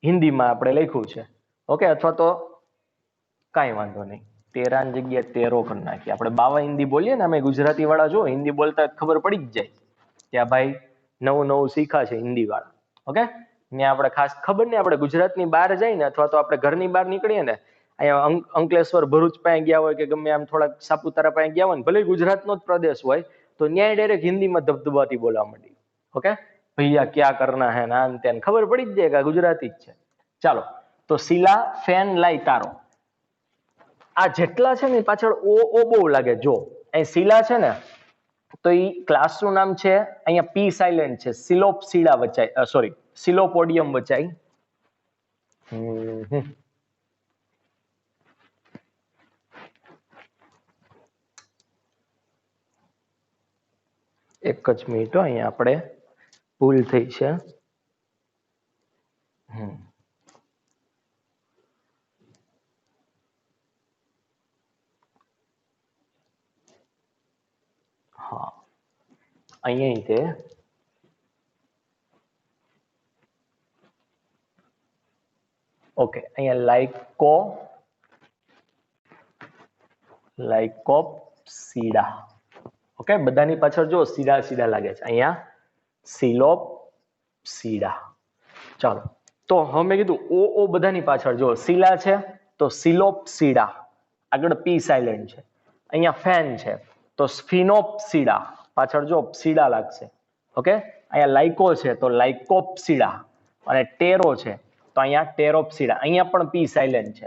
[SPEAKER 1] હિન્દીમાં આપણે લખ્યું છે. ઓકે, અથવા તો કાંઈ વાંધો નહીં, તેરાની જગ્યાએ તેરો કરી નાખીએ. આપણે બાવા હિન્દી બોલીએ ને, અમે ગુજરાતી વાળા જો હિન્દી બોલતા ખબર પડી જ જાય કે આ ભાઈ નવું નવું શીખા છે હિન્દી વાળા. ઓકે, ને આપણે ખાસ ખબર નહીં, આપણે ગુજરાતની બહાર જાય ને અથવા તો આપણે ઘરની બહાર નીકળીએ ને, અહીંયા અંકલેશ્વર, ભરૂચ પાસે ગયા હોય કે ગમે આમ થોડાક સાપુતારા પાસે ગયા હોય ને, ભલે ગુજરાતનો જ પ્રદેશ હોય, તો ન્યાય ડાયરેક્ટ હિન્દીમાં ધબધબાટી બોલવા માંડી. ઓકે, ભૈયા ક્યાં કરના હે, ના તેને ખબર પડી જ જાય કે ગુજરાતી જ છે. ચાલો, તો શીલા ફેન લાઈ તારો. આ જેટલા છે ને પાછળ ઓ બહુ લાગે. જો અહીં શીલા છે ને, તો એ ક્લાસનું નામ છે, અહીંયા પી સાયલેન્ટ છે, સિલોપસીડા વચાય, સોરી સિલોપોડિયમ વચાય. એક જ મિનિટ, અહીંયા આપણે ભૂલ થઈ છે. હા, અહીંયા તે ઓકે, અહીંયા લાઇકોપ્સીડા. ઓકે, બધાની પાછળ જો સીડા સીડા લાગે છે, અહીંયા સિલોપસીડા. ચાલો, તો હવે મેં કીધું ઓ બધાની પાછળ જો શીલા છે તો સિલોપસીડા, આગળ પી સાયલેન્ટ છે. અહીંયા ફેન છે તો સ્ફિનોપ્સીડા, પાછળ જો પસીડા લાગશે. ઓકે, અહીંયા લાઇકો છે તો લાઇકોપ્સીડા, અને ટેરો છે તો અહીંયા ટેરોપ્સીડા. અહીંયા પણ પી સાયલેન્ટ છે,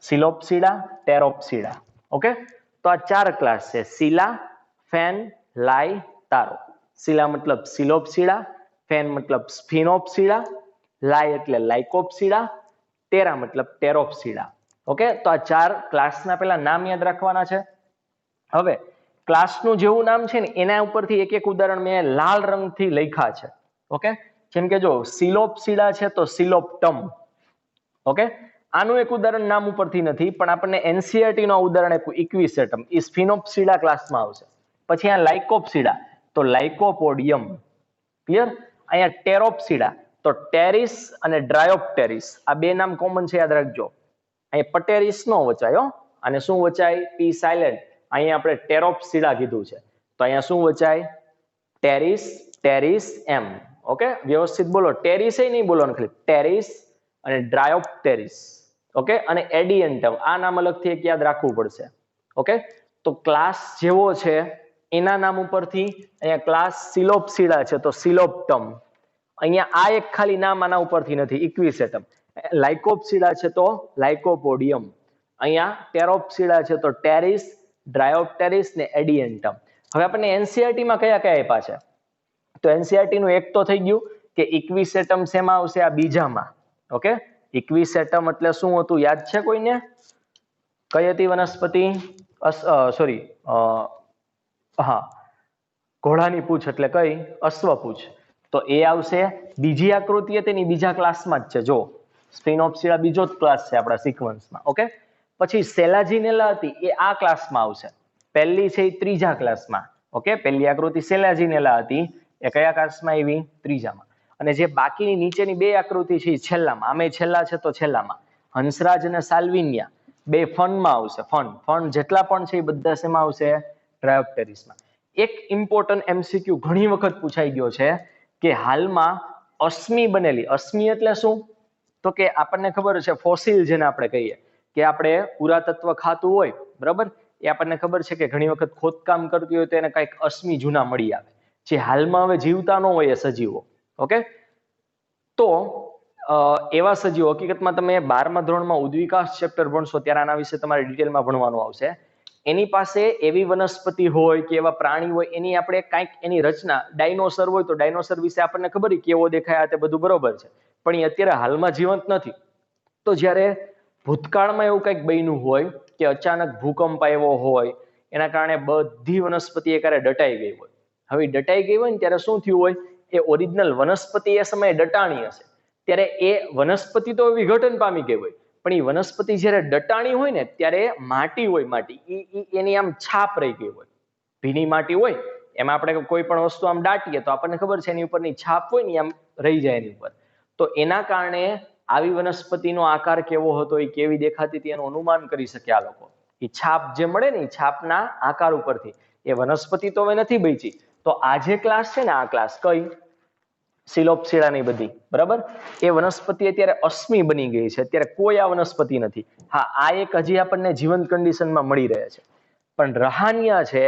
[SPEAKER 1] સિલોપસીડા, ટેરોપ્સીડા. ઓકે, તો આ 4 ક્લાસ છે, શીલા, ફેન, લાઈ, તારો. શીલા મતલબ સિલોપસીડા, ફેન મતલબ સ્ફિનોપ્સીડા, લાઈ એટલે લાઇકોપ્સીડા, ટેરા મતલબ ટેરોપ્સીડા. ઓકે, તો આ 4 ક્લાસના પેલા નામ યાદ રાખવાના છે. હવે ક્લાસનું જેવું નામ છે ને એના ઉપરથી એક એક ઉદાહરણ મેં લાલ રંગથી લખ્યા છે. ઓકે, જેમ કે જો સિલોપસીડા છે તો સિલોપ્ટમ. ઓકે, આનું એક ઉદાહરણ નામ ઉપરથી નથી, પણ આપણને એનસીઈઆરટી નું ઉદાહરણ આપ્યું, ઇક્વિસેટમ. એ સ્ફિનોપ્સીડા ક્લાસમાં આવશે. પછી આ લાઇકોપ્સીડા તો લાઇકોપોડિયમ. ક્લિયર? અહીંયા ટેરોપ્સીડા તો ટેરિસ અને ડ્રાયોપ્ટેરિસ. આ બે નામ કોમન છે, યાદ રાખજો. અહીં પટેરિસ નો વચાય હો. અને શું વચાય? પી સાયલેન્ટ. અહીંયા આપણે ટેરોપ્સિડા કીધું છે, તો અહીંયા શું વચાય? ટેરિસ, ટેરિસ એમ. ઓકે, વ્યવસ્થિત બોલો. ટેરિસ એ નહીં બોલવાનું, ખાલી ટેરિસ અને ડ્રાયોપ્ટેરિસ. ઓકે, અને એડિયન્ટમ, આ નામ અલગથી એક યાદ રાખવું પડશે. ઓકે, તો ક્લાસ જેવો છે એના નામ ઉપરથી અહીંયા ક્લાસ સિલોપ્સિડા છે તો સિલોપ્ટમ. અહીંયા આ એક ખાલી નામ આના ઉપરથી નથી, ઇક્વિસેટમ. લાઇકોપ્સિડા છે તો લાઇકોપોડિયમ. અહીંયા ટેરોપ્સિડા છે તો ટેરિસ, ડ્રાયોપ્ટેરિસ ને એડિયન્ટમ. હવે આપણને એનસીઆરટી માં કયા કયા આપ્યા છે? તો એનસીઆરટી નું એક તો થઈ ગયું કે ઇક્વિસેટમ શેમાં આવશે? આ બીજામાં. ઓકે, ઇક્વિસેટમ એટલે શું હતું યાદ છે કોઈને? કઈ હતી વનસ્પતિ? સોરી, હા, ઘોડાની પૂંછ એટલે કઈ? અશ્વપૂંછ. તો એ આવશે. બીજી આકૃતિ તેની બીજા ક્લાસમાં જ છે. જો સ્પિનોપ્સિડા બીજો જ ક્લાસ છે આપણા સિક્વન્સમાં. ઓકે, પછી સેલાજીનેલા હતી એ આ ક્લાસમાં આવશે. પહેલી છે એ ત્રીજા ક્લાસમાં. ઓકે, પહેલી આકૃતિ સેલાજીનેલા હતી એ કયા ક્લાસમાં આવી? ત્રીજામાં. અને જે બાકીની નીચેની બે આકૃતિ છે એ છેલ્લામાં. આમે છેલ્લા છે તો છેલ્લામાં. હંસરાજ અને સાલ્વિનિયા બે ફનમાં આવશે. ફન જેટલા પણ છે એ બધા શેમાં આવશે? ડ્રાયોપ્ટેરિસમાં. એક ઇમ્પોર્ટન્ટ એમસીક્યુ ઘણી વખત પૂછાઈ ગયો છે કે હાલમાં અશ્મિ બનેલી, અશ્મિ એટલે શું? તો કે આપણને ખબર છે ફોસિલ જેને આપણે કહીએ કે આપણે પુરાતત્વ ખાતું હોય, બરાબર, એ આપણને ખબર છે કે ઘણી વખત ખોદકામ કરતી હોય તો એને કંઈક અશ્મિ જૂના મળી આવે જે હાલમાં હવે જીવતા ન હોય એ સજીવો. ઓકે, તો એવા સજીવો હકીકતમાં તમે 12મા ધોરણમાં ઉદ્વિકાસ ચેપ્ટર ભણશો ત્યારે આના વિશે તમારે ડિટેલમાં ભણવાનું આવશે. એની પાસે એવી વનસ્પતિ હોય કે એવા પ્રાણી હોય એની આપણે કાંઈક એની રચના, ડાયનોસર હોય તો ડાયનોસર વિશે આપણને ખબર કેવો દેખાય તે બધું બરોબર છે, પણ એ અત્યારે હાલમાં જીવંત નથી. તો જ્યારે ભૂતકાળમાં એવું કંઈક બન્યું હોય કે અચાનક ભૂકંપ આવ્યો હોય એના કારણે બધી વનસ્પતિ એકારે દટાઈ ગઈ હોય. હવે દટાઈ ગઈ હોય ને ત્યારે શું થયું હોય? એ ઓરિજિનલ વનસ્પતિ એ સમયે દટાણી હશે ત્યારે એ વનસ્પતિ તો વિઘટન પામી ગઈ હોય, પણ એ વનસ્પતિ જ્યારે દટાણી હોય ને ત્યારે માટી હોય, માટી એની આમ છાપ રહી ગઈ હોય. ભીની માટી હોય એમાં આપણે કોઈ પણ વસ્તુ આમ દાટીએ તો આપણને ખબર છે એની ઉપરની છાપ હોય ને આમ રહી જાય એની ઉપર. તો એના કારણે આવી વનસ્પતિનો આકાર કેવો હતો, એ કેવી દેખાતી હતી એનું અનુમાન કરી શકે આ લોકો. એ છાપ જે મળે ને એ છાપના આકાર ઉપરથી. એ વનસ્પતિ તો હવે નથી બચી. તો આ જે ક્લાસ છે ને, આ ક્લાસ કઈ? સિલોપ્સિડા ની બધી, બરાબર, એ વનસ્પતિ અત્યારે અશ્મિ બની ગઈ છે. અત્યારે કોઈ આ વનસ્પતિ નથી. હા, આ એક હજી આપણને જીવંત કન્ડિશનમાં મળી રહે છે. પણ રહાનિયા છે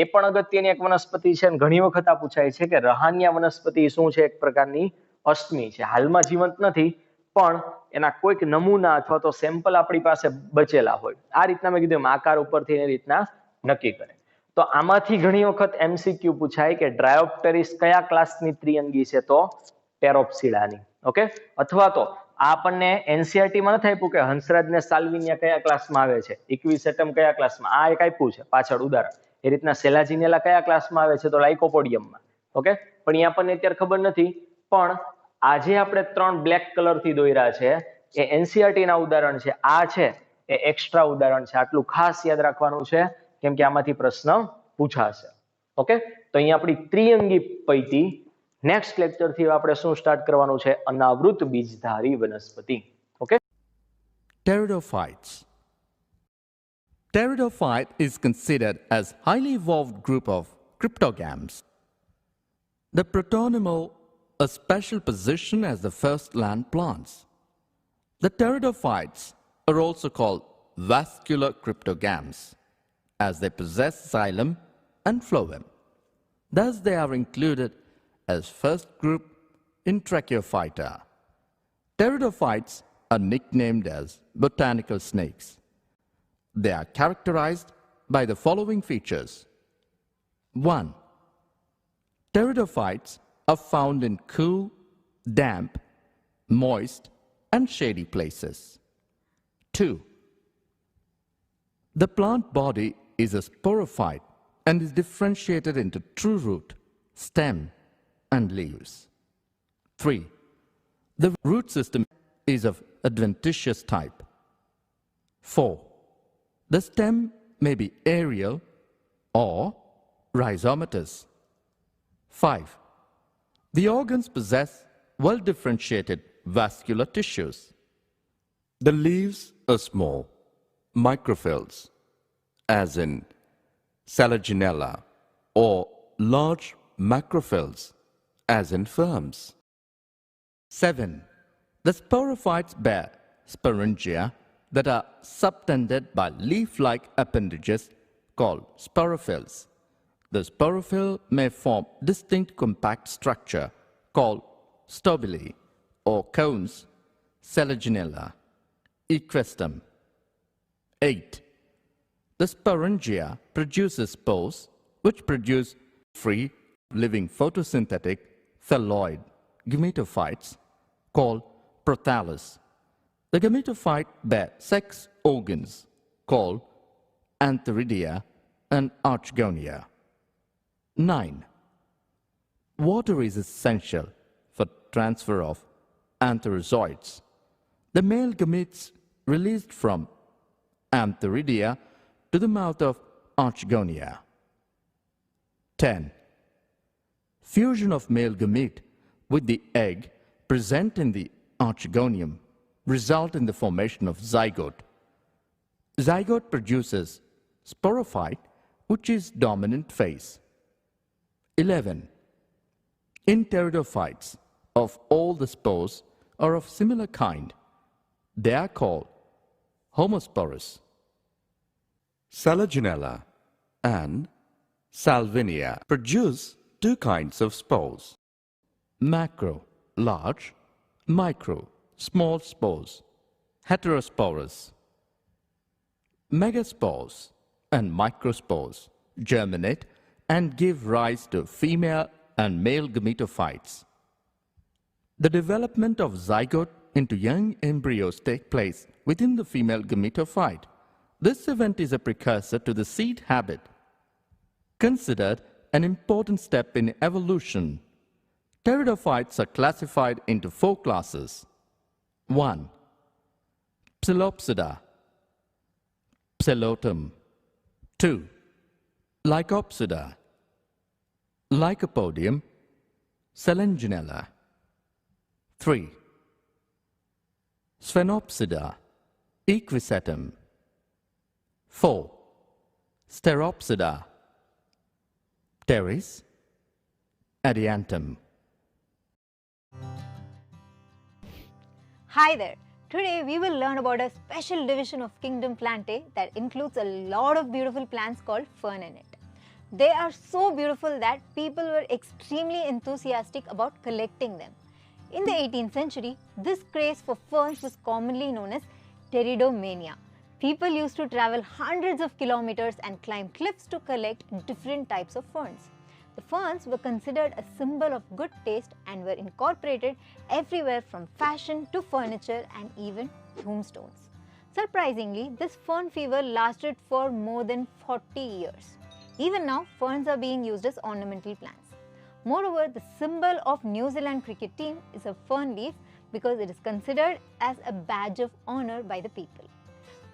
[SPEAKER 1] એ પણ અગત્યની એક વનસ્પતિ છે. ઘણી વખત આ પૂછાય છે કે રહાનિયા વનસ્પતિ શું છે? એક પ્રકારની અશ્મિ છે. હાલમાં જીવંત નથી પણ એના કોઈક નમૂના અથવા તો સેમ્પલ આપણી પાસે બચેલા હોય. આ રીતના મેં કીધું આકાર ઉપરથી એ રીતના નક્કી કરે. તો આમાંથી ઘણી વખત એમસીક્યુ પૂછાય કે ડ્રાયોપ્ટેરિસ કયા ક્લાસની ત્રિઅંગી છે? તો ટેરોપ્સિડાની. ઓકે, અથવા તો આપણને એનસીઆરટી માં નથી આપ્યું કે હંસરાજ ને સાલ્વિનિયા કયા ક્લાસમાં આવે છે, ઇક્વિસેટમ કયા ક્લાસમાં, આ એક આપ્યું છે પાછળ ઉદાહરણ. એ રીતના સેલાજીનેલા કયા ક્લાસમાં આવે છે? તો લાઇકોપોડિયમમાં. ઓકે, પણ એ આપણને અત્યારે ખબર નથી. પણ આજે આપણે 3 બ્લેક કલર થી દોર્યા છે એ એનસીઆરટી ના ઉદાહરણ છે. આ છે એ એક્સ્ટ્રા ઉદાહરણ છે. આટલું ખાસ યાદ રાખવાનું છે કેમ કે આમાંથી પ્રશ્ન પૂછાશે. ઓકે, તો અહીંયા આપણી ત્રિઅંગી પૈકી નેક્સ્ટ લેક્ચર થી આપણે શું સ્ટાર્ટ કરવાનું છે? અનાવૃત બીજધારી વનસ્પતિ. Okay,
[SPEAKER 2] Pteridophytes. Pteridophyte is considered as highly evolved group of cryptogams. The protonymal a special position as the first land plants. The pteridophytes are also called vascular cryptogams as they possess xylem and phloem. Thus they are included as first group in Tracheophyta. Pteridophytes are nicknamed as botanical snakes. They are characterized by the following features. 1. Pteridophytes are found in cool, damp, moist, and shady places. 2. The plant body is a sporophyte and is differentiated into true root, stem, and leaves. 3. The root system is of adventitious type. 4. The stem may be aerial or rhizomatous. 5. The organs possess well-differentiated vascular tissues. The leaves a small microphyls, as in Selaginella, or large macrophyls, as in ferns. 7. The sporophytes bear sporangia that are subtended by leaf-like appendages called sporophylls. The sporophyll may form distinct compact structure called stobili or cones, Selaginella, equestum. 8. The sporangia produces spores which produce free living photosynthetic thalloid gametophytes called prothallus. The gametophyte bear sex organs called antheridia and archegonia. 9. Water is essential for transfer of antherozoids. The male gametes released from antheridia to the mouth of archegonia. 10. Fusion of male gamete with the egg present in the archegonium result in the formation of zygote. Zygote produces sporophyte, which is dominant phase. 11. In pteridophytes, of all the spores are of similar kind. They are called homosporous. Selaginella and Salvinia produce two kinds of spores: macro, large; micro, small spores, heterosporous. Megaspores and microspores germinate and give rise to female and male gametophytes. The development of zygote into young embryos take place within the female gametophyte. This event is a precursor to the seed habit, considered an important step in evolution. Pteridophytes are classified into 4 classes. 1. Psilopsida, Psilotum. 2. Lycopsida, Lycopodium, Selaginella. 3. Sphenopsida, Equisetum. 4. Steropsida, Pteris, Adiantum.
[SPEAKER 3] Hi there. Today we will learn about a special division of Kingdom Plantae that includes a lot of beautiful plants called fern in it. They are so beautiful that people were extremely enthusiastic about collecting them. In the 18th century, this craze for ferns was commonly known as pteridomania. People used to travel hundreds of kilometers and climb cliffs to collect different types of ferns. The ferns were considered a symbol of good taste and were incorporated everywhere from fashion to furniture and even tombstones. Surprisingly, this fern fever lasted for more than 40 years. Even now, ferns are being used as ornamental plants. Moreover, the symbol of New Zealand cricket team is a fern leaf because it is considered as a badge of honor by the people.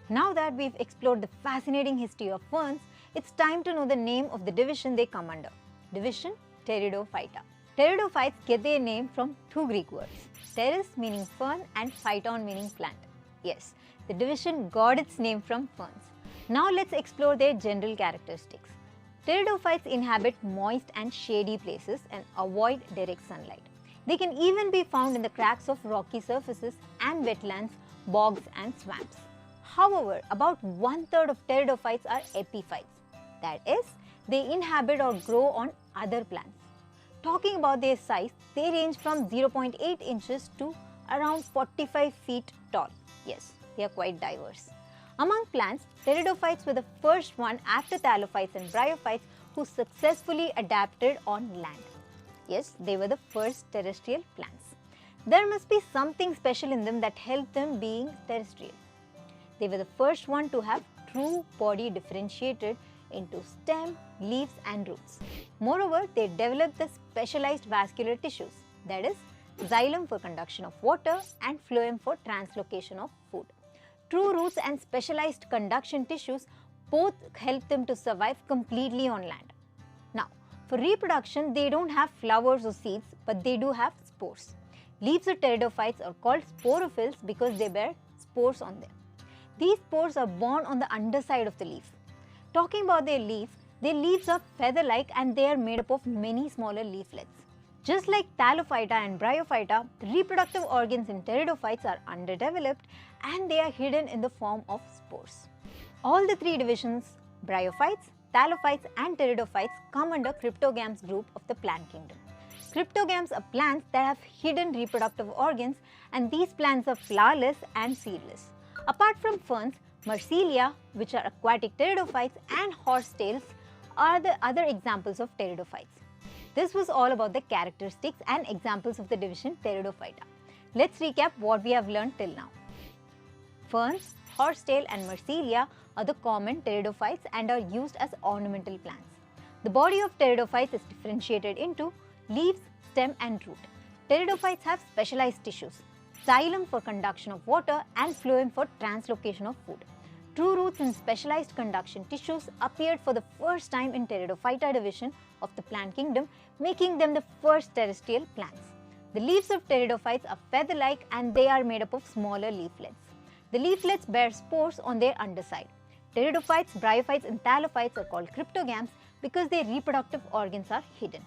[SPEAKER 3] Now that we've explored the fascinating history of ferns, it's time to know the name of the division they come under. Division Pteridophyta. Pteridophytes get their name from 2 Greek words, pteris meaning fern and phyton meaning plant. Yes, the division got its name from ferns. Now let's explore their general characteristics. Pteridophytes inhabit moist and shady places and avoid direct sunlight. They can even be found in the cracks of rocky surfaces and wetlands, bogs and swamps. However, about 1/3 of pteridophytes are epiphytes. That is, they inhabit or grow on other plants. Talking about their size, they range from 0.8 inches to around 45 feet tall. Yes, they are quite diverse. Among plants, pteridophytes were the first one after thallophytes and bryophytes who successfully adapted on land. Yes, they were the first terrestrial plants. There must be something special in them that helped them being terrestrial. They were the first one to have true body differentiated into stem, leaves and roots. Moreover, they developed the specialized vascular tissues, that is, xylem for conduction of water and phloem for translocation of food. True roots and specialized conduction tissues both help them to survive completely on land. Now, for reproduction, they don't have flowers or seeds, but they do have spores. Leaves of pteridophytes are called sporophylls because they bear spores on them. These spores are born on the underside of the leaf. Talking about their leaves are feather-like and they are made up of many smaller leaflets. Just like Thallophyta and Bryophyta, the reproductive organs in pteridophytes are underdeveloped and they are hidden in the form of spores. All the three divisions, Bryophytes, Thallophytes and pteridophytes, come under Cryptogams group of the plant kingdom. Cryptogams are plants that have hidden reproductive organs, and these plants are flowerless and seedless. Apart from ferns, Marsilia, which are aquatic pteridophytes, and horsetails are the other examples of pteridophytes. This was all about the characteristics and examples of the division Pteridophyta. Let's recap what we have learned till now. Ferns, horsetail and Marsilia are the common pteridophytes and are used as ornamental plants. The body of pteridophytes is differentiated into leaves, stem and root. Pteridophytes have specialized tissues, xylem for conduction of water and phloem for translocation of food. True roots and specialized conduction tissues appeared for the first time in Pteridophyta division of the plant kingdom, making them the first terrestrial plants. The leaves of pteridophytes are feather-like and they are made up of smaller leaflets. The leaflets bear spores on their underside. Pteridophytes, bryophytes and thallophytes are called cryptogams because their reproductive organs are hidden.